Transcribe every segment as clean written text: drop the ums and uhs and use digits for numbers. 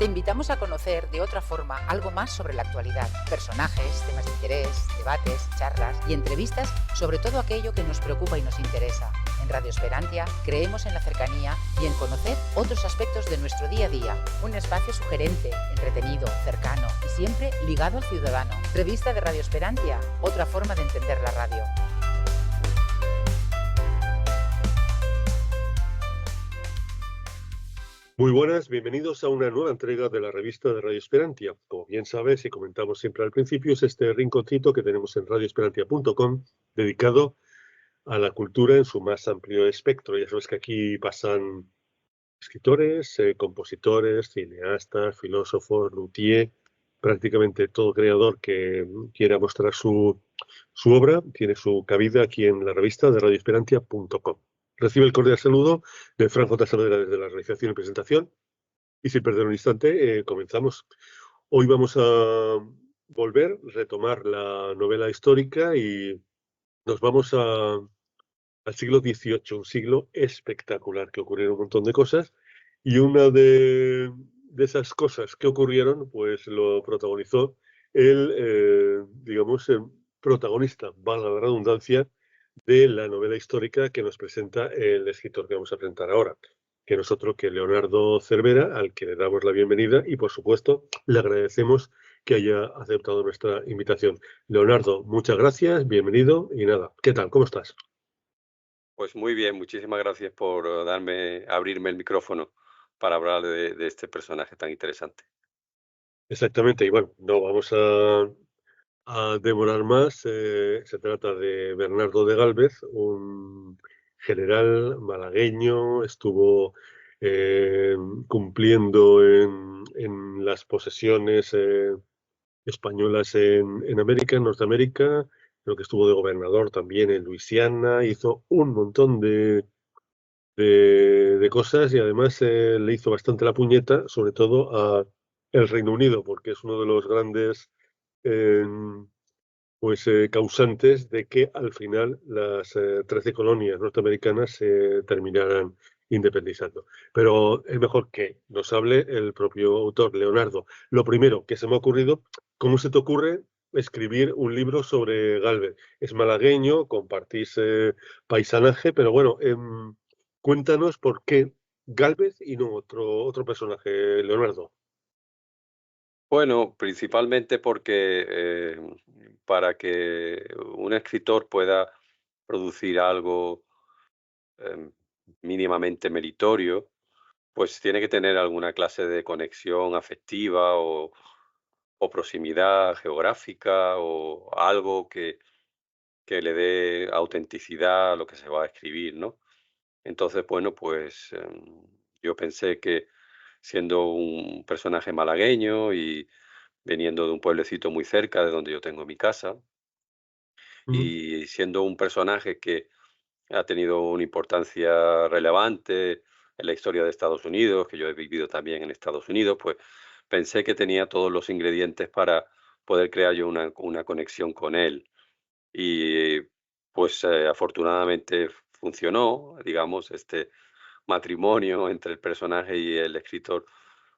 Te invitamos a conocer de otra forma algo más sobre la actualidad, personajes, temas de interés, debates, charlas y entrevistas sobre todo aquello que nos preocupa y nos interesa. En Radio Esperantia creemos en la cercanía y en conocer otros aspectos de nuestro día a día. Un espacio sugerente, entretenido, cercano y siempre ligado al ciudadano. Revista de Radio Esperantia, otra forma de entender la radio. Muy buenas, bienvenidos a una nueva entrega de la revista de Radio Esperantia. Como bien sabes y comentamos siempre al principio, es este rinconcito que tenemos en radioesperantia.com dedicado a la cultura en su más amplio espectro. Ya sabes que aquí pasan escritores, compositores, cineastas, filósofos, luthier, prácticamente todo creador que quiera mostrar su obra tiene su cabida aquí en la revista de radioesperantia.com. Recibe el cordial saludo de Franco Tasanera desde la realización y presentación. Y sin perder un instante, comenzamos. Hoy vamos a retomar la novela histórica y nos vamos al siglo XVIII, un siglo espectacular, que ocurrieron un montón de cosas. Y una de esas cosas que ocurrieron, pues lo protagonizó el protagonista, valga la redundancia, de la novela histórica que nos presenta el escritor que vamos a presentar ahora, que no es otro que Leonardo Cervera, al que le damos la bienvenida y, por supuesto, le agradecemos que haya aceptado nuestra invitación. Leonardo, muchas gracias, bienvenido y nada, ¿qué tal? ¿Cómo estás? Pues muy bien, muchísimas gracias por abrirme el micrófono para hablar de este personaje tan interesante. Exactamente, y bueno, no vamos a demorar más. Se trata de Bernardo de Gálvez, un general malagueño, estuvo eh, cumpliendo en las posesiones españolas en América, en Norteamérica. Creo que estuvo de gobernador también en Luisiana, hizo un montón de cosas y además le hizo bastante la puñeta, sobre todo a el Reino Unido, porque es uno de los grandes eh, causantes de que al final las 13 colonias norteamericanas se terminaran independizando. Pero es mejor que nos hable el propio autor, Leonardo. Lo primero que se me ha ocurrido, ¿cómo se te ocurre escribir un libro sobre Gálvez? Es malagueño, compartís paisanaje, pero bueno, cuéntanos por qué Gálvez y no otro personaje, Leonardo. Bueno, principalmente porque para que un escritor pueda producir algo em, mínimamente meritorio, pues tiene que tener alguna clase de conexión afectiva o proximidad geográfica o algo que le dé autenticidad a lo que se va a escribir, ¿no? Entonces, bueno, pues yo pensé que siendo un personaje malagueño y veniendo de un pueblecito muy cerca de donde yo tengo mi casa, Mm, y siendo un personaje que ha tenido una importancia relevante en la historia de Estados Unidos, que yo he vivido también en Estados Unidos, pues pensé que tenía todos los ingredientes para poder crear yo una conexión con él. Y pues afortunadamente funcionó, digamos, este matrimonio entre el personaje y el escritor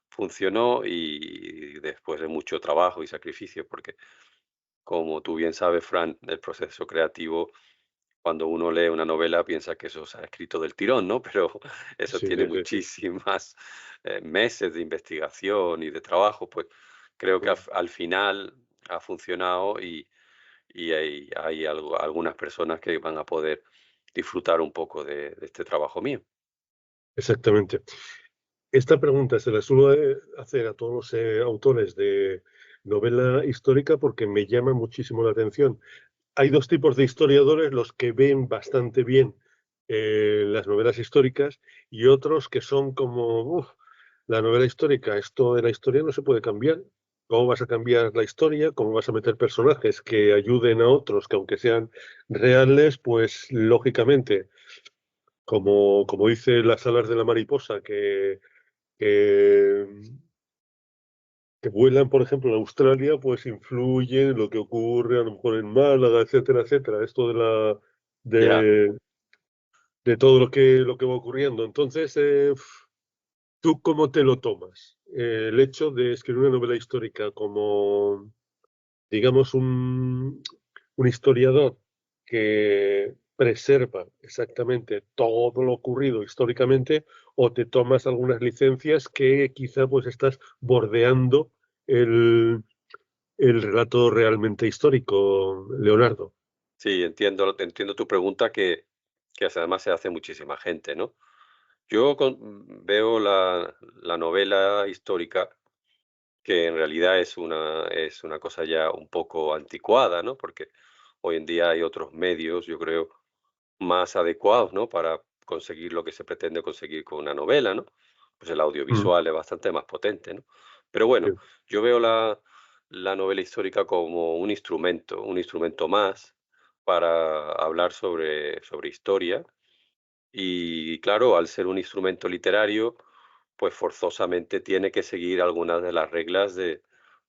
funcionó y después de mucho trabajo y sacrificio, porque como tú bien sabes, Fran, el proceso creativo, cuando uno lee una novela piensa que eso se ha escrito del tirón, ¿no? Pero eso sí, tiene sí, sí, sí. muchísimas meses de investigación y de trabajo, pues creo que al final ha funcionado y hay algunas personas que van a poder disfrutar un poco de este trabajo mío. Exactamente. Esta pregunta se la suelo hacer a todos los autores de novela histórica porque me llama muchísimo la atención. Hay dos tipos de historiadores, los que ven bastante bien las novelas históricas y otros que son como, la novela histórica, esto de la historia no se puede cambiar. ¿Cómo vas a cambiar la historia? ¿Cómo vas a meter personajes que ayuden a otros que aunque sean reales, pues lógicamente, como dice las alas de la mariposa, que, que vuelan, por ejemplo, en Australia, pues influye en lo que ocurre a lo mejor en Málaga, etcétera, etcétera. Esto Ya, de todo lo que va ocurriendo. Entonces, ¿Tú cómo te lo tomas? El hecho de escribir una novela histórica como, digamos, un historiador que preserva exactamente todo lo ocurrido históricamente, o te tomas algunas licencias que quizá pues estás bordeando el, el relato realmente histórico, Leonardo. Sí, entiendo tu pregunta que además se hace muchísima gente, ¿no? Yo veo la novela histórica que en realidad es una cosa ya un poco anticuada, ¿no? Porque hoy en día hay otros medios, yo creo, más adecuados, ¿no? Para conseguir lo que se pretende conseguir con una novela, ¿no? Pues el Mm, audiovisual es bastante más potente, ¿no? Pero bueno, sí, yo veo la novela histórica como un instrumento más para hablar sobre historia. Y claro, al ser un instrumento literario, pues forzosamente tiene que seguir algunas de las reglas de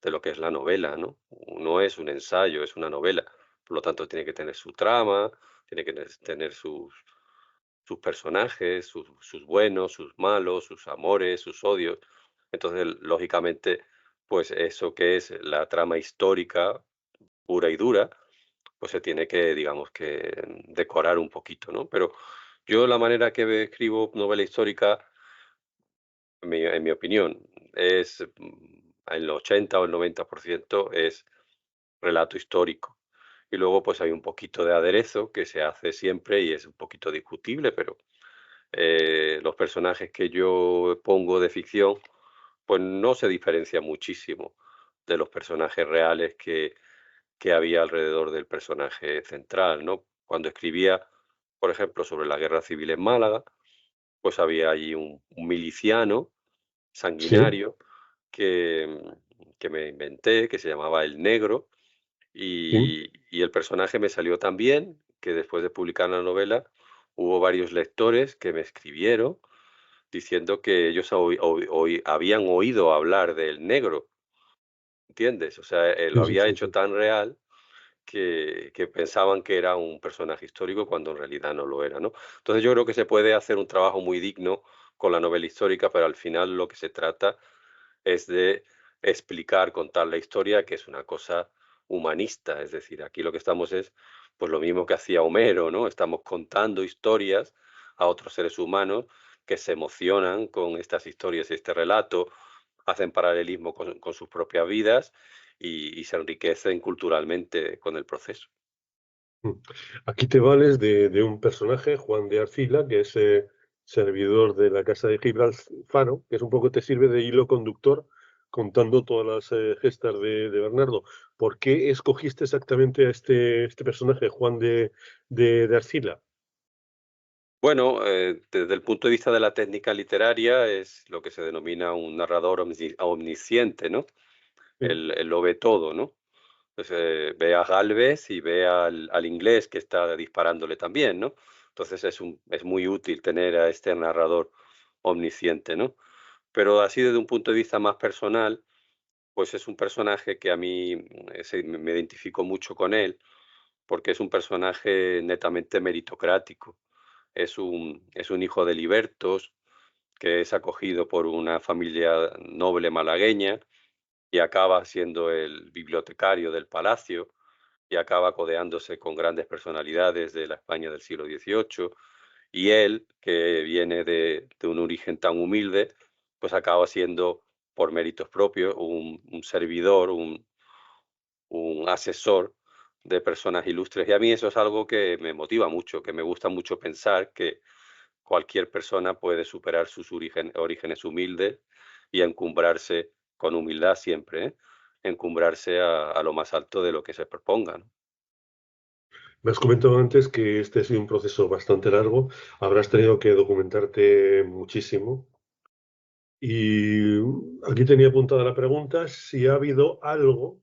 lo que es la novela, ¿no? No es un ensayo, es una novela. Por lo tanto, tiene que tener su trama, tiene que tener sus personajes, sus buenos, sus malos, sus amores, sus odios. Entonces, lógicamente, pues eso que es la trama histórica pura y dura, pues se tiene que, digamos que, decorar un poquito, ¿no? Pero yo la manera que escribo novela histórica, en mi opinión, es el 80 o el 90% es relato histórico. Y luego pues hay un poquito de aderezo que se hace siempre y es un poquito discutible, pero los personajes que yo pongo de ficción, pues no se diferencian muchísimo de los personajes reales que había alrededor del personaje central, ¿no? Cuando escribía, por ejemplo, sobre la guerra civil en Málaga, pues había allí un miliciano sí, sanguinario que me inventé, que se llamaba El Negro, sí, y el personaje me salió tan bien que después de publicar la novela hubo varios lectores que me escribieron diciendo que ellos habían oído hablar del negro, ¿entiendes? O sea, lo sí, sí, había sí, hecho sí. tan real que pensaban que era un personaje histórico cuando en realidad no lo era, ¿no? Entonces yo creo que se puede hacer un trabajo muy digno con la novela histórica, pero al final lo que se trata es de explicar, contar la historia, que es una cosa humanista, es decir, aquí lo que estamos es pues lo mismo que hacía Homero, ¿no? Estamos contando historias a otros seres humanos que se emocionan con estas historias y este relato, hacen paralelismo con sus propias vidas y se enriquecen culturalmente con el proceso. Mm. Aquí te vales de un personaje, Juan de Arcila, que es servidor de la Casa de Gibraltar, que es un poco te sirve de hilo conductor contando todas las gestas de Bernardo. ¿Por qué escogiste exactamente a este personaje, Juan de Arcila? Bueno, desde el punto de vista de la técnica literaria es lo que se denomina un narrador omnisciente, ¿no? Sí, Él lo ve todo, ¿no? Pues, ve a Gálvez y ve al inglés que está disparándole también, ¿no? Entonces es muy útil tener a este narrador omnisciente, ¿no? Pero así desde un punto de vista más personal, pues es un personaje que a mí me identifico mucho con él, porque es un personaje netamente meritocrático. Es un hijo de libertos que es acogido por una familia noble malagueña y acaba siendo el bibliotecario del palacio y acaba codeándose con grandes personalidades de la España del siglo XVIII. Y él, que viene de un origen tan humilde, pues acaba siendo, por méritos propios, un servidor, un asesor de personas ilustres. Y a mí eso es algo que me motiva mucho, que me gusta mucho pensar que cualquier persona puede superar sus orígenes humildes y encumbrarse con humildad siempre, ¿eh? Encumbrarse a lo más alto de lo que se proponga, ¿no? me has comentado antes que este ha sido un proceso bastante largo, habrás tenido que documentarte muchísimo. Y aquí tenía apuntada la pregunta si ha habido algo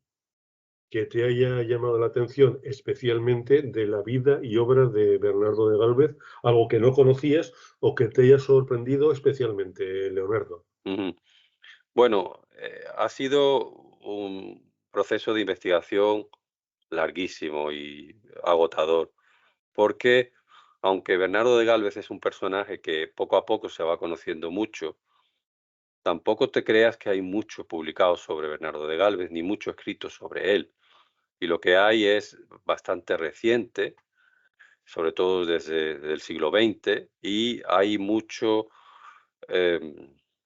que te haya llamado la atención especialmente de la vida y obra de Bernardo de Gálvez, algo que no conocías o que te haya sorprendido especialmente, Leonardo. Ujú. Bueno, ha sido un proceso de investigación larguísimo y agotador, porque aunque Bernardo de Gálvez es un personaje que poco a poco se va conociendo mucho, tampoco te creas que hay mucho publicado sobre Bernardo de Galvez, ni mucho escrito sobre él. Y lo que hay es bastante reciente, sobre todo desde el siglo XX, y hay mucho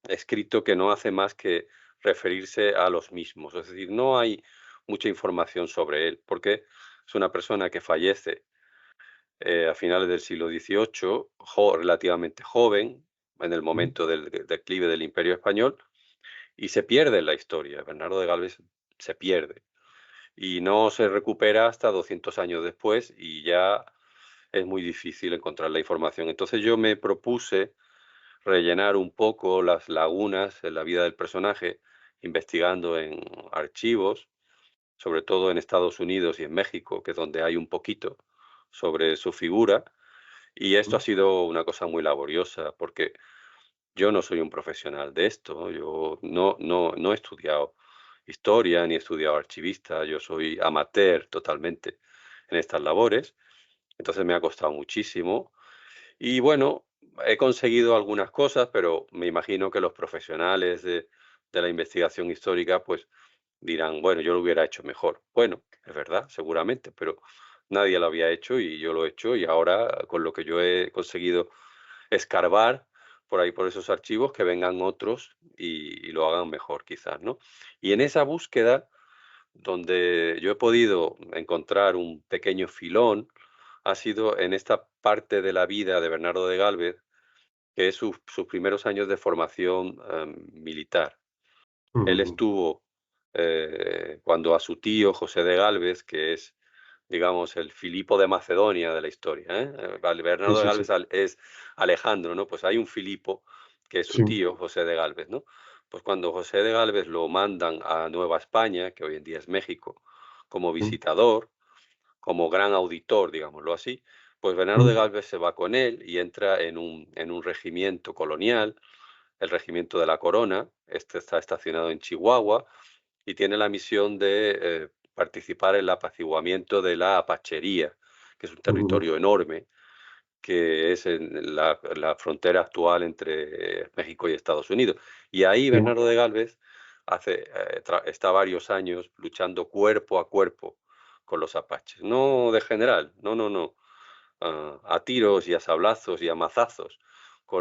escrito que no hace más que referirse a los mismos. Es decir, no hay mucha información sobre él, porque es una persona que fallece a finales del siglo XVIII, relativamente joven, en el Mm, momento del declive del Imperio Español, y se pierde en la historia. Bernardo de Galvez se pierde y no se recupera hasta 200 años después y ya es muy difícil encontrar la información. Entonces yo me propuse rellenar un poco las lagunas en la vida del personaje, investigando en archivos, sobre todo en Estados Unidos y en México, que es donde hay un poquito sobre su figura. Y esto mm, ha sido una cosa muy laboriosa, porque yo no soy un profesional de esto, yo no he estudiado historia ni he estudiado archivista, yo soy amateur totalmente en estas labores, entonces me ha costado muchísimo y bueno, he conseguido algunas cosas, pero me imagino que los profesionales de la investigación histórica pues dirán, bueno, yo lo hubiera hecho mejor. Bueno, es verdad, seguramente, pero nadie lo había hecho y yo lo he hecho y ahora con lo que yo he conseguido escarbar por ahí, por esos archivos, que vengan otros y lo hagan mejor quizás, ¿no? Y en esa búsqueda, donde yo he podido encontrar un pequeño filón, ha sido en esta parte de la vida de Bernardo de Gálvez, que es sus primeros años de formación militar. Él mm, estuvo cuando a su tío José de Gálvez, que es, digamos, el Filipo de Macedonia de la historia, ¿eh? sí, Bernardo de sí, sí, Gálvez es Alejandro, ¿no? Pues hay un Filipo que es su sí, tío José de Gálvez, ¿no? Pues cuando José de Gálvez lo mandan a Nueva España, que hoy en día es México, como mm, visitador, como gran auditor, digámoslo así, pues Bernardo de mm, Gálvez se va con él y entra en un regimiento colonial, el regimiento de la Corona. Este está estacionado en Chihuahua y tiene la misión de participar en el apaciguamiento de la Apachería, que es un mm, territorio enorme, que es en la frontera actual entre México y Estados Unidos. Y ahí sí, Bernardo de Galvez está varios años luchando cuerpo a cuerpo con los apaches. No de general, no. A tiros y a sablazos y a mazazos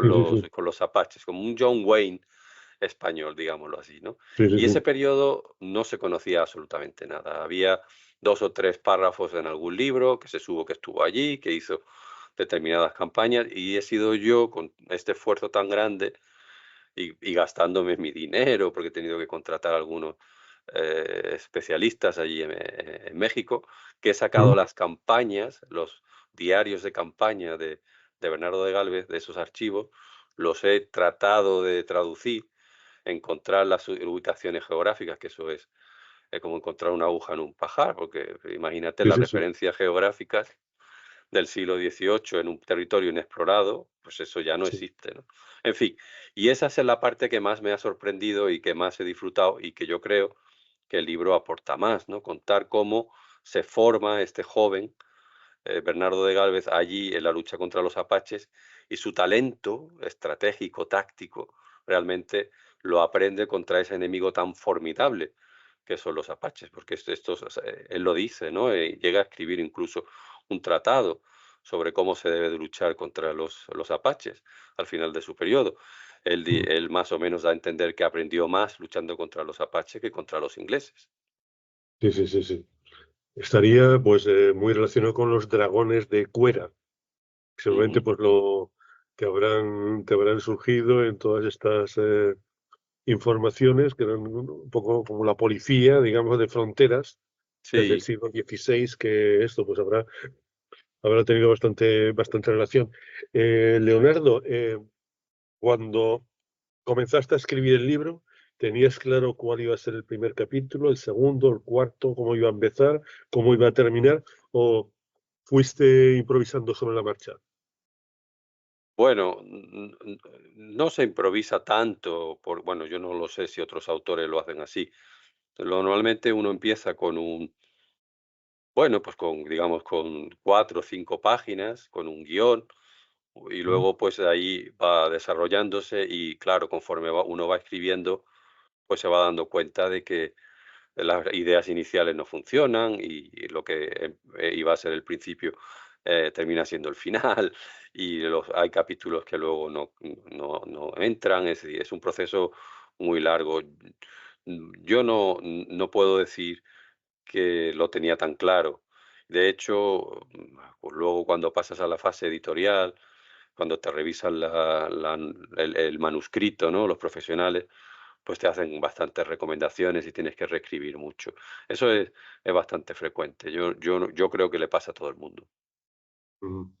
sí, sí, sí, con los apaches, como un John Wayne español, digámoslo así, ¿no? sí, sí, Y ese sí, periodo no se conocía absolutamente nada. Había 2 o 3 párrafos en algún libro que se supo que estuvo allí, que hizo determinadas campañas, y he sido yo, con este esfuerzo tan grande y gastándome mi dinero, porque he tenido que contratar a algunos especialistas allí en México, que he sacado mm, las campañas, los diarios de campaña de Bernardo de Galvez, de esos archivos, los he tratado de traducir, encontrar las ubicaciones geográficas, que eso es como encontrar una aguja en un pajar, porque imagínate sí, las sí, sí, referencias geográficas del siglo XVIII en un territorio inexplorado, pues eso ya no sí, existe, ¿no? En fin, y esa es la parte que más me ha sorprendido y que más he disfrutado y que yo creo que el libro aporta más, ¿no? Contar cómo se forma este joven, Bernardo de Gálvez, allí en la lucha contra los apaches y su talento estratégico, táctico, realmente lo aprende contra ese enemigo tan formidable que son los apaches, porque él lo dice, ¿no? Llega a escribir incluso un tratado sobre cómo se debe de luchar contra los apaches al final de su periodo. mm, Él más o menos da a entender que aprendió más luchando contra los apaches que contra los ingleses. sí, sí, sí, sí. Estaría pues muy relacionado con los dragones de Cuera, seguramente Ujú. pues lo que habrán surgido en todas estas informaciones que eran un poco como la policía, digamos, de fronteras desde el Sí, siglo XVI, que esto pues habrá tenido bastante relación. Leonardo, cuando comenzaste a escribir el libro, ¿tenías claro cuál iba a ser el primer capítulo, el segundo, el cuarto, cómo iba a empezar, cómo iba a terminar, o fuiste improvisando sobre la marcha? bueno, no se improvisa tanto, bueno, yo no lo sé si otros autores lo hacen así. Normalmente uno empieza con bueno, pues digamos, con 4 o 5 páginas, con un guión, Y mm, luego, pues ahí va desarrollándose y claro, conforme uno va escribiendo, pues se va dando cuenta de que las ideas iniciales no funcionan y lo que iba a ser el principio termina siendo el final y hay capítulos que luego no entran, es decir, es un proceso muy largo. Yo no puedo decir que lo tenía tan claro. De hecho, pues luego cuando pasas a la fase editorial, cuando te revisan el manuscrito, ¿no? Los profesionales, pues te hacen bastantes recomendaciones y tienes que reescribir mucho. Eso es bastante frecuente. Yo creo que le pasa a todo el mundo. mm.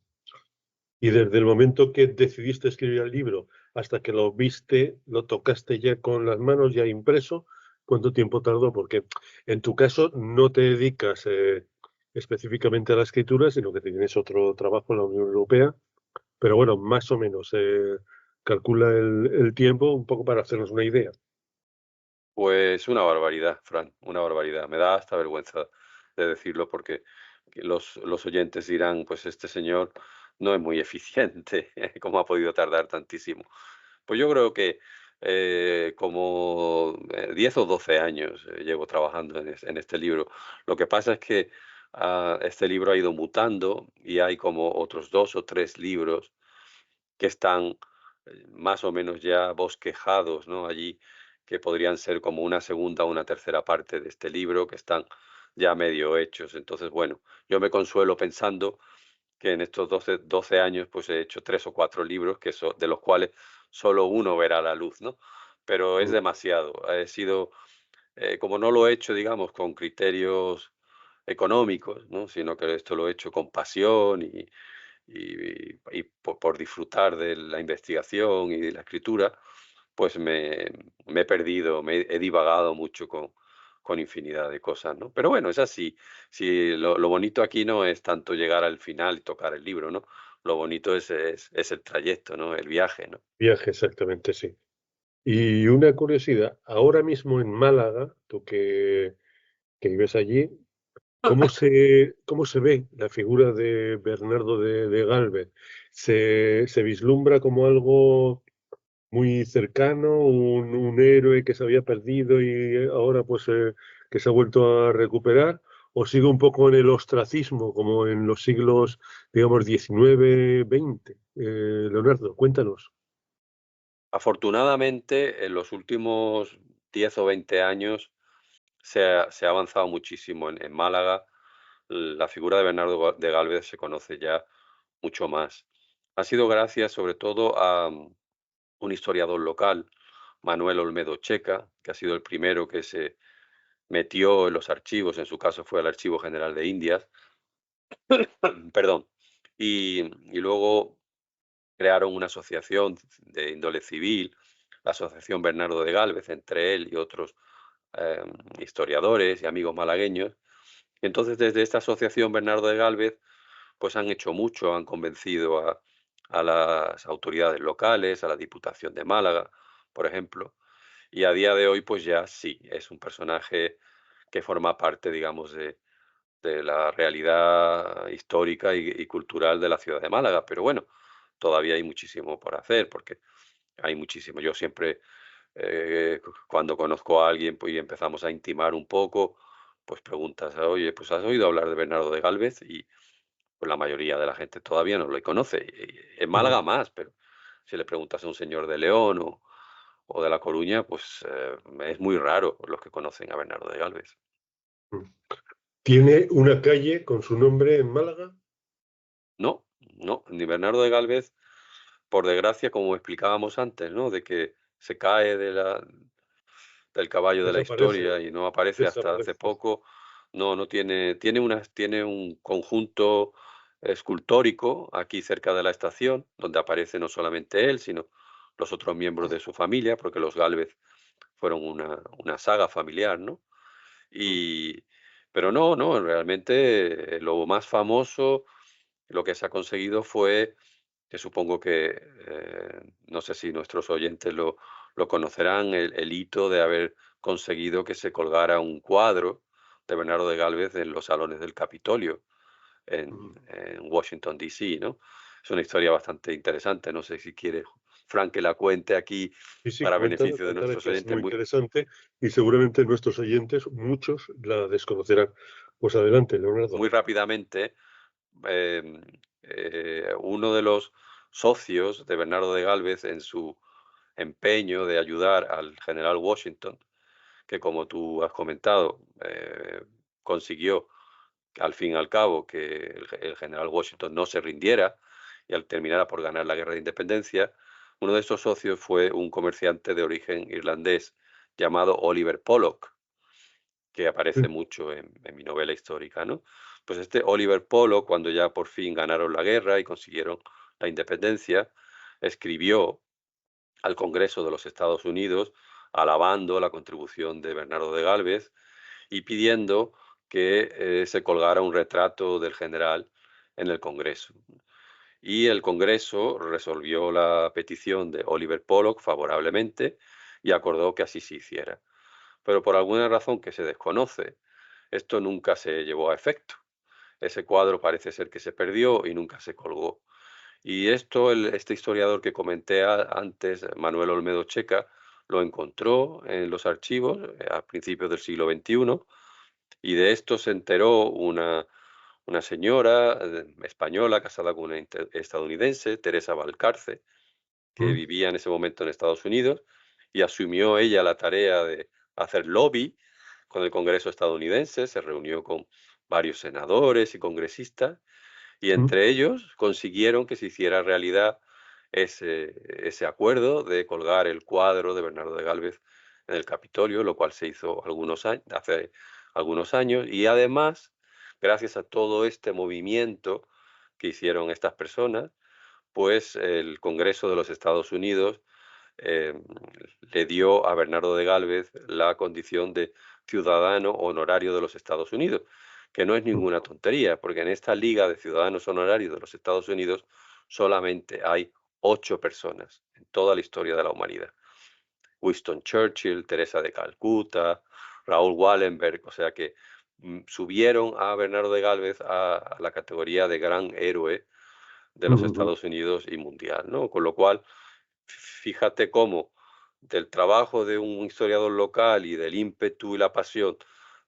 Y desde el momento que decidiste escribir el libro hasta que lo viste, lo tocaste ya con las manos, ya impreso, ¿cuánto tiempo tardó? Porque en tu caso no te dedicas específicamente a la escritura, sino que tienes otro trabajo en la Unión Europea, pero bueno, más o menos calcula el tiempo un poco para hacernos una idea. Pues una barbaridad, Fran, una barbaridad. Me da hasta vergüenza de decirlo porque que los oyentes dirán, pues este señor no es muy eficiente, ¿cómo ha podido tardar tantísimo? Pues yo creo que como 10 o 12 años llevo trabajando en este libro. Lo que pasa es que este libro ha ido mutando y hay como otros 2 o 3 libros que están más o menos ya bosquejados, ¿no? Allí, que podrían ser como una segunda o una tercera parte de este libro, que están ya medio hechos. Entonces, bueno, yo me consuelo pensando que en estos 12 años pues he hecho 3 o 4 libros, de los cuales solo uno verá la luz, ¿no? Pero es Mm, demasiado. He sido, como no lo he hecho, digamos, con criterios económicos, ¿no? Sino que esto lo he hecho con pasión y por disfrutar de la investigación y de la escritura, pues me he perdido, he divagado mucho con infinidad de cosas, ¿no? Pero bueno, es así. Si lo bonito aquí no es tanto llegar al final y tocar el libro, ¿no? Lo bonito es el trayecto, ¿no? El viaje, ¿no? viaje, exactamente, sí. Y una curiosidad, ahora mismo en Málaga, tú que vives allí, cómo se ve la figura de Bernardo de Gálvez? Se vislumbra como algo muy cercano, un héroe que se había perdido y ahora pues que se ha vuelto a recuperar? ¿O sigue un poco en el ostracismo, como en los siglos, digamos, 19, 20? Leonardo, cuéntanos. Afortunadamente, en los últimos 10 o 20 años se ha avanzado muchísimo en Málaga. La figura de Bernardo de Gálvez se conoce ya mucho más. Ha sido gracias sobre todo a un historiador local, Manuel Olmedo Checa, que ha sido el primero que se metió en los archivos, en su caso fue al Archivo General de Indias, perdón, y luego crearon una asociación de índole civil, la Asociación Bernardo de Gálvez, entre él y otros historiadores y amigos malagueños. Entonces, desde esta asociación Bernardo de Gálvez, pues han hecho mucho, han convencido a las autoridades locales, a la Diputación de Málaga, por ejemplo, y a día de hoy, pues ya sí, es un personaje que forma parte, digamos, de la realidad histórica y cultural de la ciudad de Málaga. Pero bueno, todavía hay muchísimo por hacer, porque hay muchísimo. Yo siempre, cuando conozco a alguien pues, y empezamos a intimar un poco, pues preguntas, oye, pues has oído hablar de Bernardo de Gálvez y pues la mayoría de la gente todavía no lo conoce. Y en Ujú, Málaga más, pero si le preguntas a un señor de León o de La Coruña, pues es muy raro los que conocen a Bernardo de Gálvez. ujú. ¿Tiene una calle con su nombre en Málaga? No, no, ni Bernardo de Gálvez, por desgracia, como explicábamos antes, ¿no? De que se cae del caballo de la Desaparece, historia y no aparece hasta hace desaparece. poco. No tiene un conjunto escultórico aquí cerca de la estación, donde aparece no solamente él, sino los otros miembros de su familia, porque los Gálvez fueron una saga familiar, ¿no? Mm, Y, pero no, realmente lo más famoso, lo que se ha conseguido fue, que supongo que, no sé si nuestros oyentes lo conocerán, el hito de haber conseguido que se colgara un cuadro de Bernardo de Gálvez en los salones del Capitolio mm, en Washington, D.C., ¿no? Es una historia bastante interesante. No sé si quiere, Frank, que la cuente aquí Sí, sí, para cuéntame, beneficio de cuéntame, nuestros que es oyentes. muy interesante y seguramente nuestros oyentes, muchos, la desconocerán. Pues adelante, Leonardo. Muy rápidamente, em, uno de los socios de Bernardo de Gálvez, en su empeño de ayudar al general Washington, que como tú has comentado, consiguió al fin y al cabo que el general Washington no se rindiera y al terminara por ganar la guerra de independencia. Uno de estos socios fue un comerciante de origen irlandés llamado Oliver Pollock, que aparece Sí. mucho en mi novela histórica, ¿no? Pues este Oliver Pollock, cuando ya por fin ganaron la guerra y consiguieron la independencia, escribió al Congreso de los Estados Unidos alabando la contribución de Bernardo de Gálvez y pidiendo que se colgara un retrato del general en el Congreso. Y el Congreso resolvió la petición de Oliver Pollock favorablemente y acordó que así se hiciera. Pero por alguna razón que se desconoce, esto nunca se llevó a efecto. Ese cuadro parece ser que se perdió y nunca se colgó. Y esto, este historiador que comenté antes, Manuel Olmedo Checa, lo encontró en los archivos a principios del siglo XXI y de esto se enteró una señora española casada con una estadounidense, Teresa Valcarce, que Mm, vivía en ese momento en Estados Unidos, y asumió ella la tarea de hacer lobby con el Congreso estadounidense, se reunió con varios senadores y congresistas, y mm, entre ellos consiguieron que se hiciera realidad ese acuerdo de colgar el cuadro de Bernardo de Gálvez en el Capitolio, lo cual se hizo hace algunos años, y además, gracias a todo este movimiento que hicieron estas personas, pues el Congreso de los Estados Unidos eh, le dio a Bernardo de Gálvez la condición de ciudadano honorario de los Estados Unidos, que no es mm. ninguna tontería, porque en esta liga de ciudadanos honorarios de los Estados Unidos solamente hay 8 personas en toda la historia de la humanidad. Winston Churchill, Teresa de Calcuta, Raúl Wallenberg, o sea que subieron a Bernardo de Gálvez a la categoría de gran héroe de Mm, los mm, mm. Estados Unidos y mundial, ¿no? Con lo cual, fíjate cómo del trabajo de un historiador local y del ímpetu y la pasión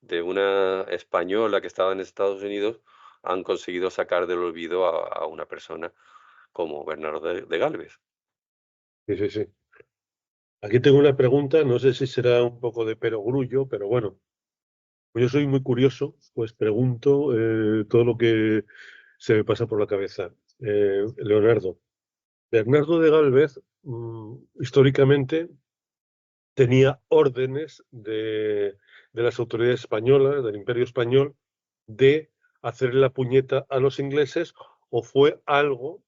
de una española que estaba en Estados Unidos, han conseguido sacar del olvido a una persona como Bernardo de Gálvez. Sí, sí, sí. Aquí tengo una pregunta, no sé si será un poco de perogrullo, pero bueno, pues yo soy muy curioso, pues pregunto todo lo que se me pasa por la cabeza. Leonardo, Bernardo de Gálvez, históricamente, tenía órdenes de las autoridades españolas, del Imperio Español, de hacerle la puñeta a los ingleses, o fue algo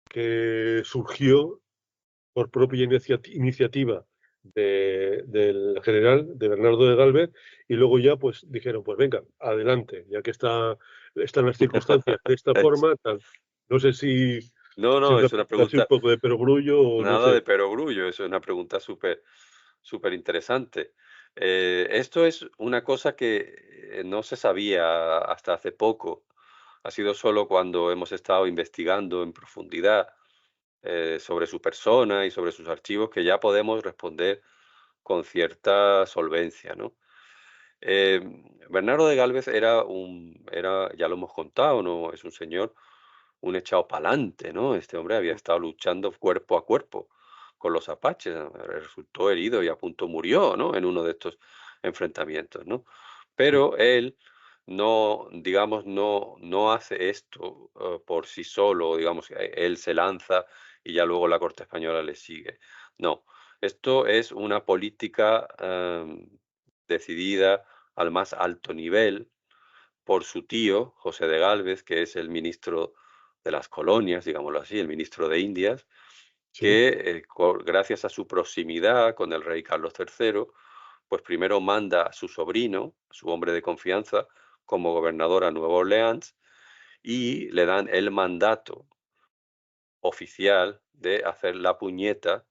que surgió por propia iniciativa del general, de Bernardo de Gálvez, y luego ya pues dijeron, pues venga, adelante, ya que están las circunstancias de esta forma, tal. No sé No, si es no, una es una pregunta así un pregunta, poco de perogrullo o no nada sé. de perogrullo, eso es una pregunta súper interesante. Esto es una cosa que no se sabía hasta hace poco. Ha sido solo cuando hemos estado investigando en profundidad sobre su persona y sobre sus archivos que ya podemos responder con cierta solvencia, ¿no? Eh, Bernardo de Gálvez ya lo hemos contado, ¿no? Es un señor, un echado pa'lante, ¿no? Este hombre había estado luchando cuerpo a cuerpo con los apaches, ¿no? Resultó herido y a punto murió, ¿no? En uno de estos enfrentamientos, ¿no? Pero él no, digamos, no hace esto por sí solo, digamos, él se lanza y ya luego la corte española le sigue. No, esto es una política decidida al más alto nivel por su tío, José de Gálvez, que es el ministro de las colonias, digámoslo así, el ministro de Indias, Sí, que gracias a su proximidad con el rey Carlos III, pues primero manda a su sobrino, a su hombre de confianza, como gobernador a Nueva Orleans y le dan el mandato oficial de hacer la puñeta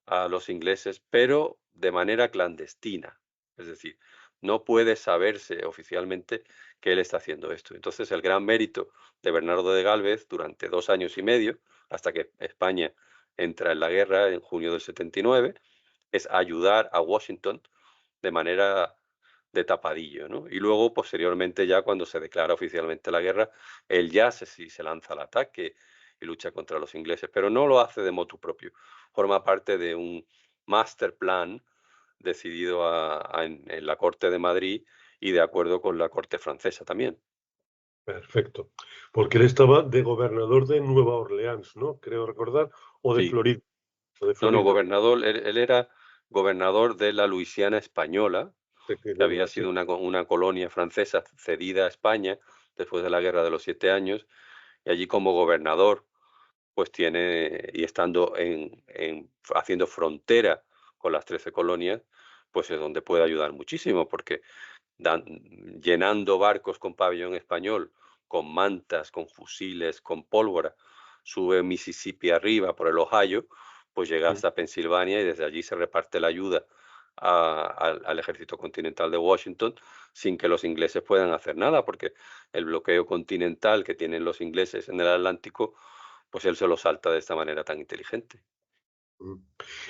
a los ingleses, pero de manera clandestina. Es decir, no puede saberse oficialmente que él está haciendo esto. Entonces, el gran mérito de Bernardo de Gálvez durante 2 años y medio, hasta que España entra en la guerra en junio del 79, es ayudar a Washington de manera de tapadillo, ¿no? Y luego, posteriormente, ya cuando se declara oficialmente la guerra, él ya se lanza al ataque y lucha contra los ingleses, pero no lo hace de motu propio. Forma parte de un master plan decidido en la Corte de Madrid y de acuerdo con la Corte francesa también. Perfecto. Porque él estaba de gobernador de Nueva Orleans, ¿no? Creo recordar, o de Sí, Florida. O de no, Florida. gobernador, él era gobernador de la Luisiana española, que había Sí. sido una colonia francesa cedida a España después de la Guerra de los 7 años, y allí como gobernador, pues tiene, y estando haciendo frontera con las 13 colonias, pues es donde puede ayudar muchísimo, porque llenando barcos con pabellón español, con mantas, con fusiles, con pólvora, sube Mississippi arriba por el Ohio, pues llega Mm. hasta Pensilvania y desde allí se reparte la ayuda al ejército continental de Washington sin que los ingleses puedan hacer nada, porque el bloqueo continental que tienen los ingleses en el Atlántico, pues él se lo salta de esta manera tan inteligente. Mm.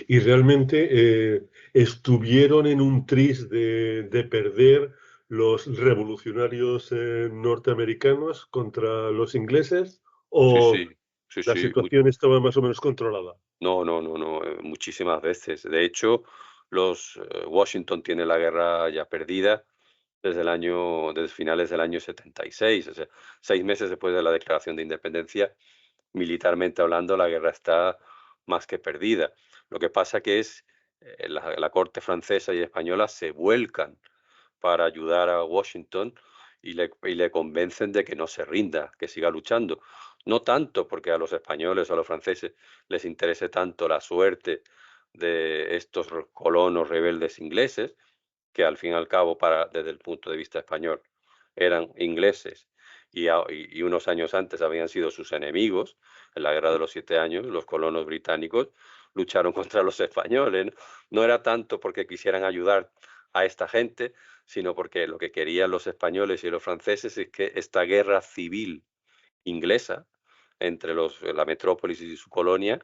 Y realmente estuvieron en un tris de perder los revolucionarios norteamericanos contra los ingleses, Sí, o sí, sí, la sí. situación estaba más o menos controlada. No, no, no, no, muchísimas veces. De hecho, Washington tiene la guerra ya perdida desde finales del año 76, o sea, 6 meses después de la declaración de independencia, militarmente hablando, la guerra está más que perdida. Lo que pasa que es la corte francesa y española se vuelcan para ayudar a Washington y le convencen de que no se rinda, que siga luchando. No tanto porque a los españoles o a los franceses les interese tanto la suerte de estos colonos rebeldes ingleses, que al fin y al cabo, desde el punto de vista español, eran ingleses y unos años antes habían sido sus enemigos. En la Guerra de los 7 años, los colonos británicos lucharon contra los españoles. No era tanto porque quisieran ayudar a esta gente, sino porque lo que querían los españoles y los franceses es que esta guerra civil inglesa entre la metrópolis y su colonia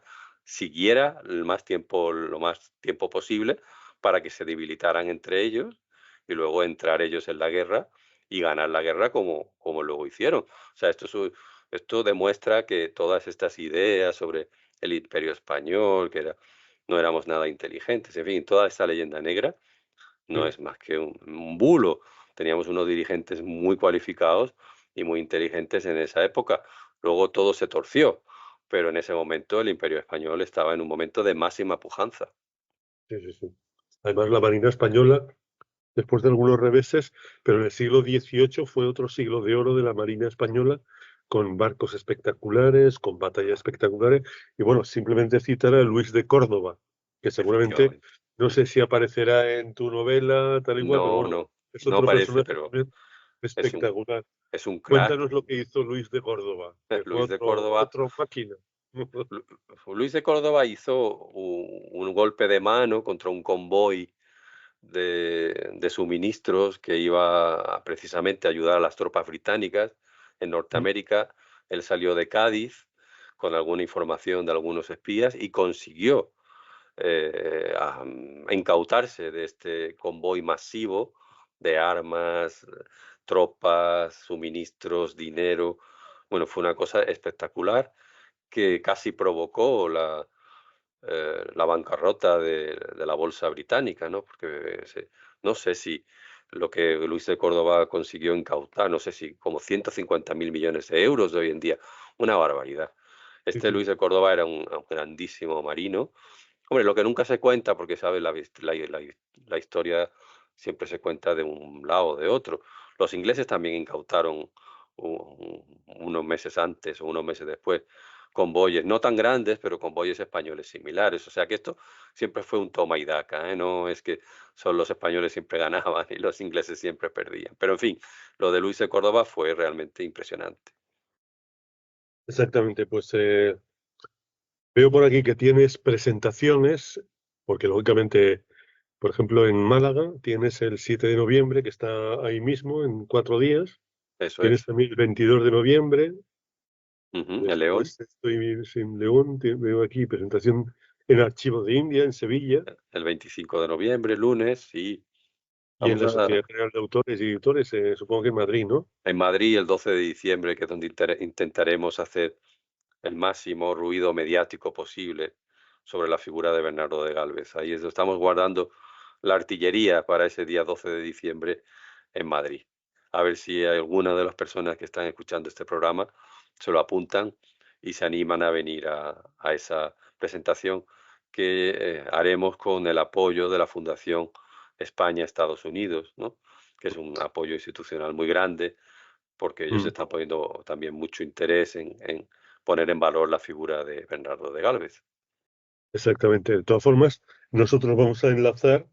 siguiera lo más tiempo posible para que se debilitaran entre ellos y luego entrar ellos en la guerra y ganar la guerra como luego hicieron. O sea, esto demuestra que todas estas ideas sobre el imperio español, no éramos nada inteligentes, en fin, toda esta leyenda negra no Mm. es más que un bulo. Teníamos unos dirigentes muy cualificados y muy inteligentes en esa época. Luego todo se torció, pero en ese momento el Imperio Español estaba en un momento de máxima pujanza. Sí. Además, la Marina española, después de algunos reveses, pero en el siglo XVIII fue otro siglo de oro de la Marina española, con barcos espectaculares, con batallas espectaculares. Y bueno, simplemente citar a Luis de Córdoba, que seguramente, Efectivamente. no sé si aparecerá en tu novela, tal y cual, pero No, bueno, no, es no otro parece, personaje pero también es un, espectacular. es un crack. Cuéntanos lo que hizo Luis de Córdoba, que fue Luis de Córdoba. otro máquina. Lu- Luis de Córdoba hizo un golpe de mano contra un convoy de suministros que iba precisamente a ayudar a las tropas británicas en Norteamérica. Él salió de Cádiz con alguna información de algunos espías y consiguió incautarse de este convoy masivo de armas, tropas, suministros, dinero. Bueno, fue una cosa espectacular que casi provocó la bancarrota de la bolsa británica, ¿no? Porque no sé si lo que Luis de Córdoba consiguió incautar, no sé si como 150.000 millones de euros de hoy en día, una barbaridad. Sí, Este sí. Luis de Córdoba era un grandísimo marino. Hombre, lo que nunca se cuenta, porque sabes, la historia siempre se cuenta de un lado o de otro. Los ingleses también incautaron unos meses antes o unos meses después convoyes, no tan grandes, pero convoyes españoles similares. O sea que esto siempre fue un toma y daca, ¿eh? No es que son los españoles siempre ganaban y los ingleses siempre perdían. Pero en fin, lo de Luis de Córdoba fue realmente impresionante. Exactamente, pues veo por aquí que tienes presentaciones, porque lógicamente Por ejemplo, en Málaga tienes el 7 de noviembre, que está ahí mismo, en 4 días. Eso Tienes es. también el 22 de noviembre. Ujú, el León, Después estoy en León, veo aquí presentación en Archivo de India, en Sevilla, el 25 de noviembre, lunes, y y en vamos la a Sociedad General de Autores y Editores, supongo que en Madrid, ¿no? en Madrid el 12 de diciembre, que es donde intentaremos hacer el máximo ruido mediático posible sobre la figura de Bernardo de Galvez. Ahí estamos guardando la artillería para ese día 12 de diciembre en Madrid. A ver si alguna de las personas que están escuchando este programa se lo apuntan y se animan a venir a esa presentación que haremos con el apoyo de la Fundación España-Estados Unidos, ¿no? Que es un apoyo institucional muy grande, porque ellos Mm, están poniendo también mucho interés en poner en valor la figura de Bernardo de Galvez. exactamente. De todas formas, nosotros vamos a enlazar,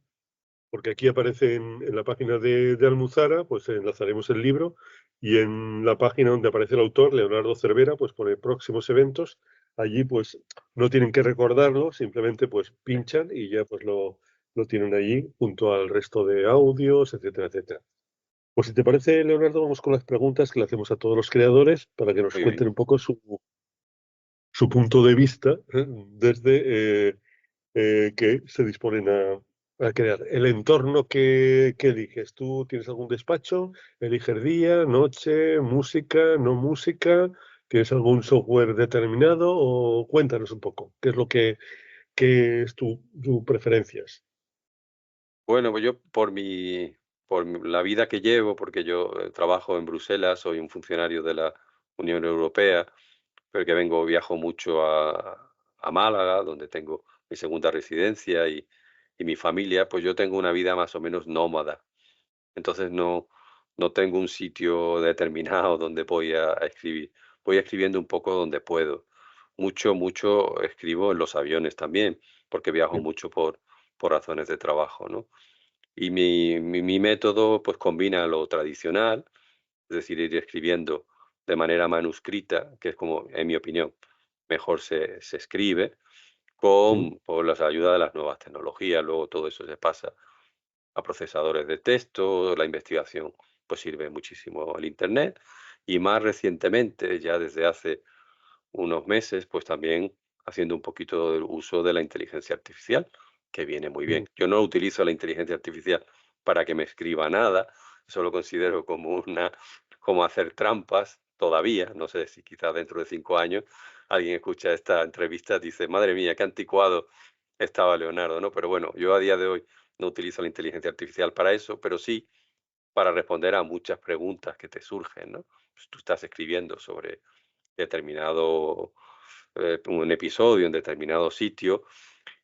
porque aquí aparece en la página de Almuzara, pues enlazaremos el libro, y en la página donde aparece el autor, Leonardo Cervera, pues pone próximos eventos. Allí pues no tienen que recordarlo, simplemente pues pinchan y ya pues lo tienen allí junto al resto de audios, etcétera, etcétera. Pues si te parece, Leonardo, vamos con las preguntas que le hacemos a todos los creadores para que nos Muy bien. cuenten un poco su punto de vista, desde que se disponen a crear. El entorno que eliges. ¿Tú tienes algún despacho? ¿Eliges día, noche, música, no música? ¿Tienes algún software determinado? O cuéntanos un poco, ¿qué es lo que es tu preferencias? Bueno, pues yo la vida que llevo, porque yo trabajo en Bruselas, soy un funcionario de la Unión Europea, pero que viajo mucho a Málaga, donde tengo mi segunda residencia y mi familia, pues yo tengo una vida más o menos nómada. Entonces no tengo un sitio determinado donde voy a escribir. Voy escribiendo un poco donde puedo. Mucho escribo en los aviones también, porque viajo mucho por razones de trabajo, ¿no? Y mi método pues combina lo tradicional, es decir, ir escribiendo de manera manuscrita, que es como, en mi opinión, mejor se escribe, Mm, por la ayuda de las nuevas tecnologías. Luego todo eso se pasa a procesadores de texto, la investigación pues sirve muchísimo al Internet, y más recientemente, ya desde hace unos meses, pues también haciendo un poquito del uso de la inteligencia artificial, que viene muy mm, bien. Yo no utilizo la inteligencia artificial para que me escriba nada, eso lo considero como hacer trampas todavía. No sé si quizás dentro de 5 años alguien escucha esta entrevista y dice, madre mía, qué anticuado estaba Leonardo, ¿no? Pero bueno, yo a día de hoy no utilizo la inteligencia artificial para eso, pero sí para responder a muchas preguntas que te surgen, ¿no? Pues tú estás escribiendo sobre determinado un episodio en determinado sitio,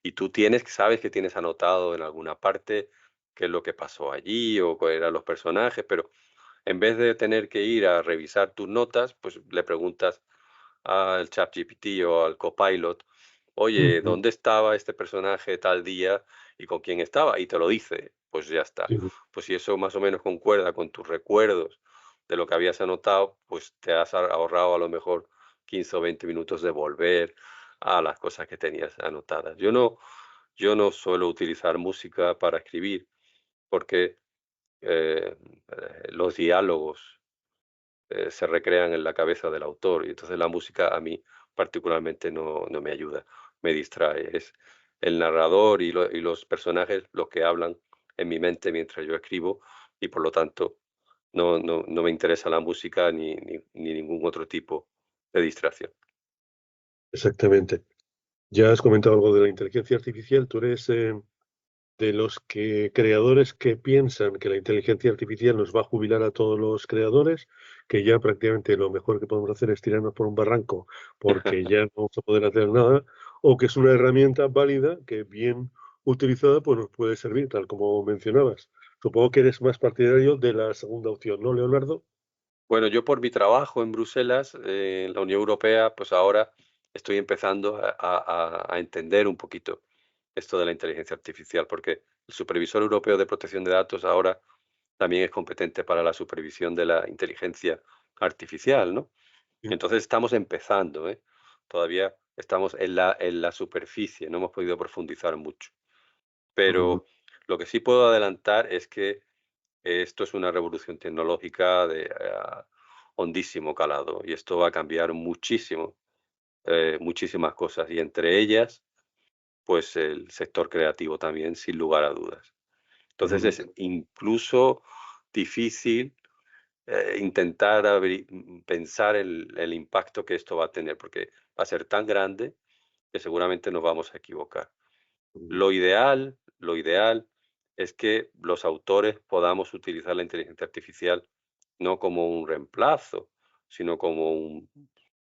y tú sabes que tienes anotado en alguna parte qué es lo que pasó allí o cuáles eran los personajes, pero en vez de tener que ir a revisar tus notas, pues le preguntas al ChatGPT o al Copilot, oye, ujú, ¿dónde estaba este personaje tal día y con quién estaba? Y te lo dice, pues ya está. sí, Pues si eso más o menos concuerda con tus recuerdos de lo que habías anotado, pues te has ahorrado a lo mejor 15 o 20 minutos de volver a las cosas que tenías anotadas. Yo no suelo utilizar música para escribir porque los diálogos se recrean en la cabeza del autor, y entonces la música a mí particularmente no me ayuda, me distrae. Es el narrador y los personajes los que hablan en mi mente mientras yo escribo, y por lo tanto no me interesa la música ni ningún otro tipo de distracción. exactamente. Ya has comentado algo de la inteligencia artificial. ¿Tú eres de los creadores que piensan que la inteligencia artificial nos va a jubilar a todos los creadores, que ya prácticamente lo mejor que podemos hacer es tirarnos por un barranco porque ya no vamos a poder hacer nada, o que es una herramienta válida que bien utilizada pues nos puede servir, tal como mencionabas? Supongo que eres más partidario de la segunda opción, ¿no, Leonardo? Bueno, yo por mi trabajo en Bruselas, en la Unión Europea, pues ahora estoy empezando a entender un poquito esto de la inteligencia artificial, porque el Supervisor Europeo de Protección de Datos ahora también es competente para la supervisión de la inteligencia artificial, ¿no? Sí. Entonces estamos empezando, ¿eh? Todavía estamos en la superficie, no hemos podido profundizar mucho. Ujú. Pero Lo que sí puedo adelantar es que esto es una revolución tecnológica de hondísimo calado y esto va a cambiar muchísimo, muchísimas cosas y entre ellas, pues el sector creativo también, sin lugar a dudas. Entonces Ujú. es incluso difícil intentar pensar el impacto que esto va a tener, porque va a ser tan grande que seguramente nos vamos a equivocar. Ujú. Lo ideal es que los autores podamos utilizar la inteligencia artificial no como un reemplazo, sino como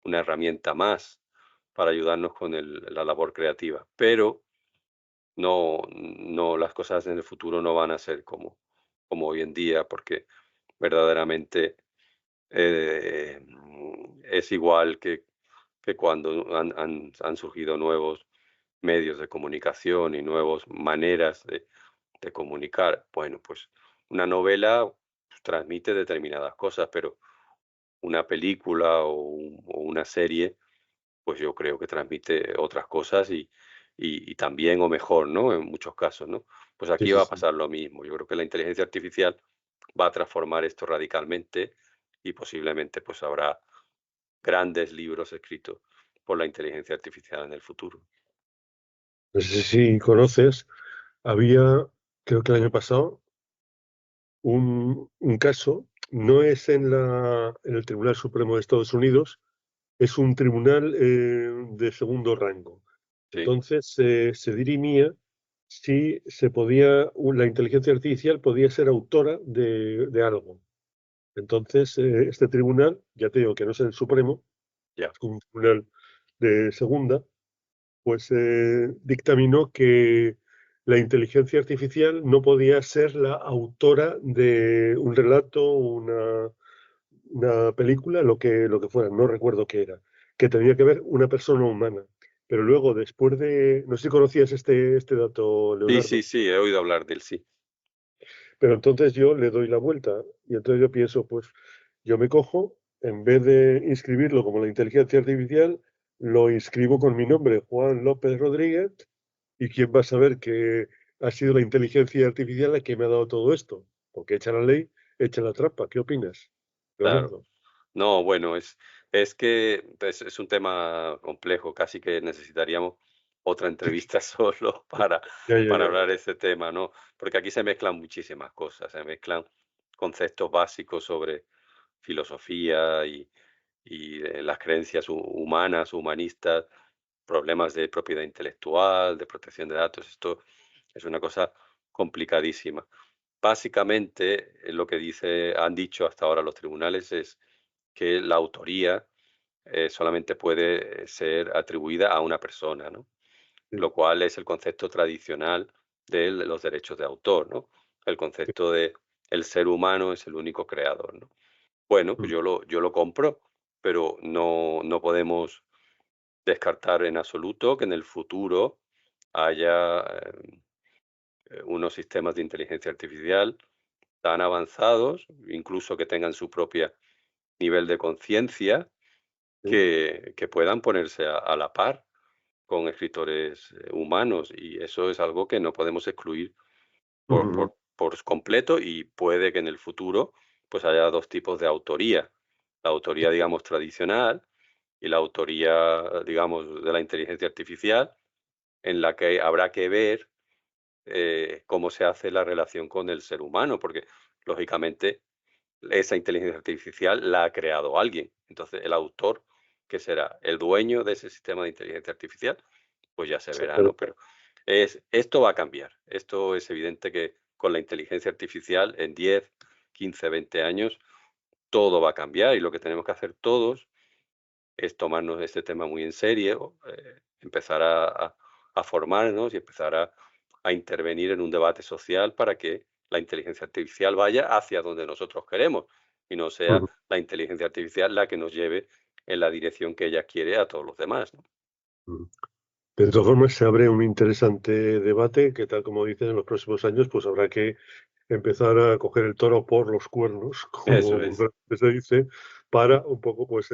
una herramienta más para ayudarnos con la labor creativa. Pero no, las cosas en el futuro no van a ser como hoy en día, porque verdaderamente es igual que cuando han surgido nuevos medios de comunicación y nuevas maneras de comunicar. Bueno, pues una novela pues, transmite determinadas cosas, pero una película o una serie, pues yo creo que transmite otras cosas y también o mejor, ¿no? En muchos casos, ¿no? Pues Sí, aquí sí, va a sí. pasar lo mismo. Yo creo que la inteligencia artificial va a transformar esto radicalmente y posiblemente pues habrá grandes libros escritos por la inteligencia artificial en el futuro. No sé si conoces, había, creo que el año pasado, un caso, no es en el Tribunal Supremo de Estados Unidos, es un tribunal de segundo rango. Sí, Entonces se dirimía si se podía, la inteligencia artificial podía ser autora de algo. Entonces, este tribunal, ya te digo que no es el Supremo, ya, es un tribunal de segunda, pues dictaminó que la inteligencia artificial no podía ser la autora de un relato, una película, lo que fuera, no recuerdo qué era, que tenía que ver una persona humana. Pero luego, después de, no sé si conocías este dato, sí, sí, Leonardo, sí, he oído hablar del sí. pero entonces yo le doy la vuelta y entonces yo pienso, pues yo me cojo, en vez de inscribirlo como la inteligencia artificial, lo inscribo con mi nombre, Juan López Rodríguez, y quién va a saber que ha sido la inteligencia artificial la que me ha dado todo esto. Porque echa la ley, echa la trampa. ¿Qué opinas, Claro. Leonardo? No, bueno, es que pues, es un tema complejo, casi que necesitaríamos otra entrevista solo Ya, ya, para ya. hablar de ese tema, ¿no? Porque aquí se mezclan muchísimas cosas, se mezclan conceptos básicos sobre filosofía y las creencias humanas, humanistas, problemas de propiedad intelectual, de protección de datos. Esto es una cosa complicadísima. Básicamente, lo que han dicho hasta ahora los tribunales es que la autoría solamente puede ser atribuida a una persona, ¿no? Sí, Lo cual es el concepto tradicional de los derechos de autor, ¿no? El sí. concepto de el ser humano es el único creador, ¿no? Bueno, pues Mm, yo lo compro, pero no podemos descartar en absoluto que en el futuro haya unos sistemas de inteligencia artificial tan avanzados, incluso que tengan su propio nivel de conciencia, sí. que puedan ponerse a la par con escritores humanos. Y eso es algo que no podemos excluir Ujú, por completo y puede que en el futuro pues haya dos tipos de autoría. La autoría, digamos, tradicional y la autoría, digamos, de la inteligencia artificial, en la que habrá que ver cómo se hace la relación con el ser humano, porque lógicamente esa inteligencia artificial la ha creado alguien. Entonces, el autor, que será el dueño de ese sistema de inteligencia artificial, pues ya se verá, ¿no? exactamente. Pero esto va a cambiar. Esto es evidente que con la inteligencia artificial en 10, 15, 20 años, todo va a cambiar y lo que tenemos que hacer todos es tomarnos este tema muy en serio, empezar a formarnos y empezar a intervenir en un debate social para que la inteligencia artificial vaya hacia donde nosotros queremos y no sea Ujú, la inteligencia artificial la que nos lleve en la dirección que ella quiere a todos los demás, ¿no? ujú. De todas formas, se abre un interesante debate que, tal como dices, en los próximos años, pues habrá que empezar a coger el toro por los cuernos, Eso como es. vulgarmente se dice, para un poco, pues,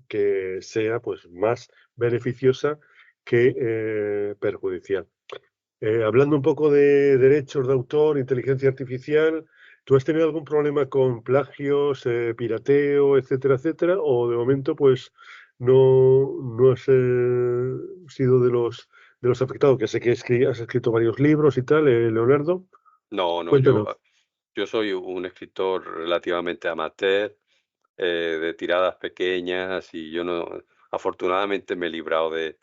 que sea, pues, más beneficiosa que perjudicial. Hablando un poco de derechos de autor, inteligencia artificial, ¿tú has tenido algún problema con plagios, pirateo, etcétera, etcétera? ¿O de momento, pues, no has sido de los afectados? Que sé que has escrito varios libros y tal, Leonardo. No, no, Cuéntanos. yo soy un escritor relativamente amateur, de tiradas pequeñas y yo no, afortunadamente me he librado de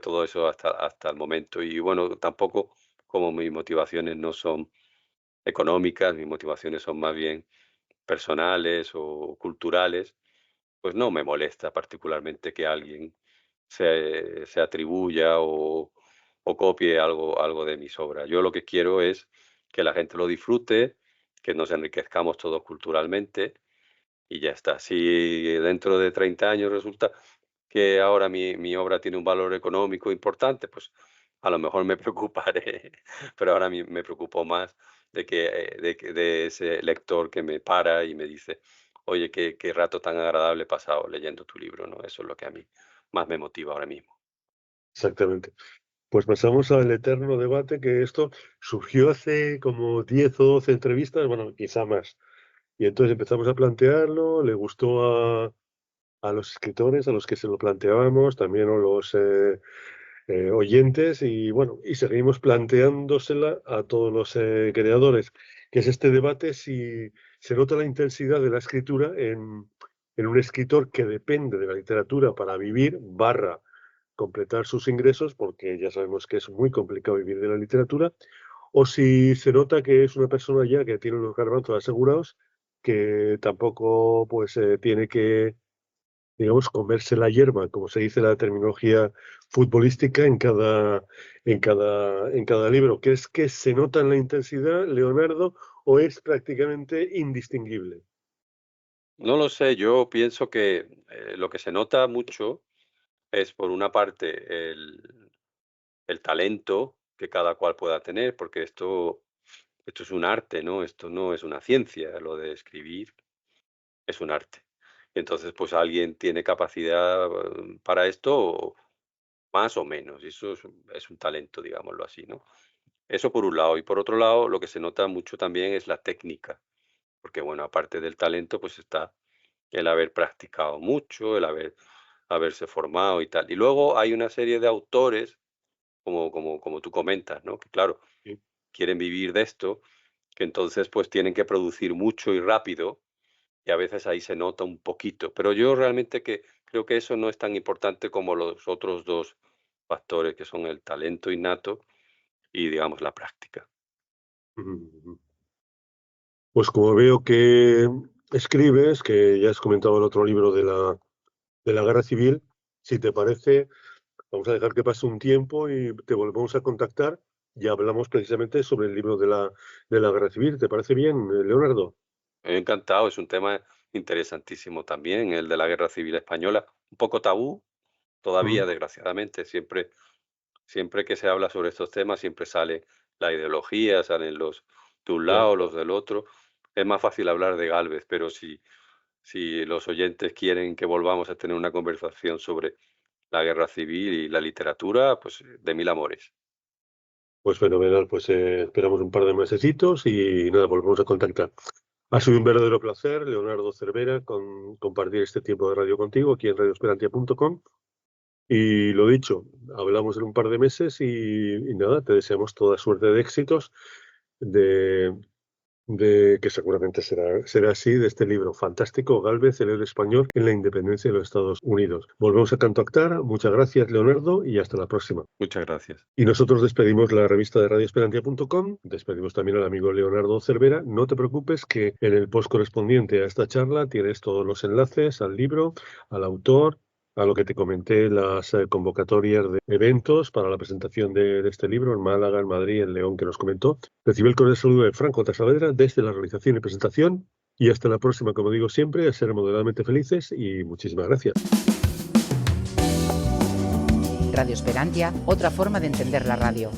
todo eso hasta el momento. Y bueno, tampoco como mis motivaciones no son económicas, mis motivaciones son más bien personales o culturales, pues no me molesta particularmente que alguien se atribuya o copie algo de mis obras. Yo lo que quiero es que la gente lo disfrute, que nos enriquezcamos todos culturalmente y ya está. Si dentro de 30 años resulta que ahora mi obra tiene un valor económico importante, pues a lo mejor me preocuparé, pero ahora me preocupo más de ese lector que me para y me dice: "Oye, qué rato tan agradable he pasado leyendo tu libro", ¿no? Eso es lo que a mí más me motiva ahora mismo. Exactamente. Pues pasamos al eterno debate, que esto surgió hace como 10 o 12 entrevistas, bueno, quizá más. Y entonces empezamos a plantearlo, le gustó a los escritores, a los que se lo planteábamos, también a los oyentes, y bueno, y seguimos planteándosela a todos los creadores, que es este debate si se nota la intensidad de la escritura en un escritor que depende de la literatura para vivir, barra completar sus ingresos, porque ya sabemos que es muy complicado vivir de la literatura, o si se nota que es una persona ya que tiene los garbanzos asegurados, que tampoco pues tiene que, digamos, comerse la hierba, como se dice en la terminología futbolística en cada libro. ¿Crees que se nota en la intensidad, Leonardo, o es prácticamente indistinguible? No lo sé, yo pienso que, lo que se nota mucho es, por una parte, el talento que cada cual pueda tener, porque esto es un arte, ¿no? Esto no es una ciencia, lo de escribir es un arte. Entonces, pues alguien tiene capacidad para esto, más o menos, y eso es un talento, digámoslo así, ¿no? Eso por un lado. Y por otro lado, lo que se nota mucho también es la técnica, porque bueno, aparte del talento, pues está el haber practicado mucho, haberse formado y tal. Y luego hay una serie de autores, como tú comentas, ¿no? Que claro, Sí. quieren vivir de esto, que entonces pues tienen que producir mucho y rápido, y a veces ahí se nota un poquito. Pero yo realmente que creo que eso no es tan importante como los otros dos factores, que son el talento innato y, digamos, la práctica. Ujú. Pues como veo que escribes, que ya has comentado el otro libro de la guerra civil, si te parece, vamos a dejar que pase un tiempo y te volvemos a contactar y hablamos precisamente sobre el libro de la guerra civil. ¿Te parece bien, Leonardo? Encantado, es un tema interesantísimo también, el de la Guerra Civil Española, un poco tabú Mm, todavía, desgraciadamente, siempre que se habla sobre estos temas, siempre sale la ideología, salen los de un ya. lado, los del otro. Es más fácil hablar de Gálvez, pero si los oyentes quieren que volvamos a tener una conversación sobre la guerra civil y la literatura, pues de mil amores. Pues fenomenal, pues esperamos un par de mesecitos y nada, volvemos a contactar. Ha sido un verdadero placer, Leonardo Cervera, compartir este tiempo de radio contigo aquí en radioesperantia.com. Y lo dicho, hablamos en un par de meses y nada, te deseamos toda suerte de éxitos de, de que seguramente será así, de este libro fantástico, Gálvez, el héroe español en la independencia de los Estados Unidos. Volvemos a contactar. Muchas gracias, Leonardo, y hasta la próxima. Muchas gracias. Y nosotros despedimos la revista de radioesperantia.com, despedimos también al amigo Leonardo Cervera. No te preocupes que en el post correspondiente a esta charla tienes todos los enlaces al libro, al autor, a lo que te comenté, las convocatorias de eventos para la presentación de este libro en Málaga, en Madrid, en León, que nos comentó. Recibe el cordial saludo de Franco Saavedra desde la realización y presentación. Y hasta la próxima, como digo siempre, a ser moderadamente felices y muchísimas gracias. Radio Esperantia, otra forma de entender la radio.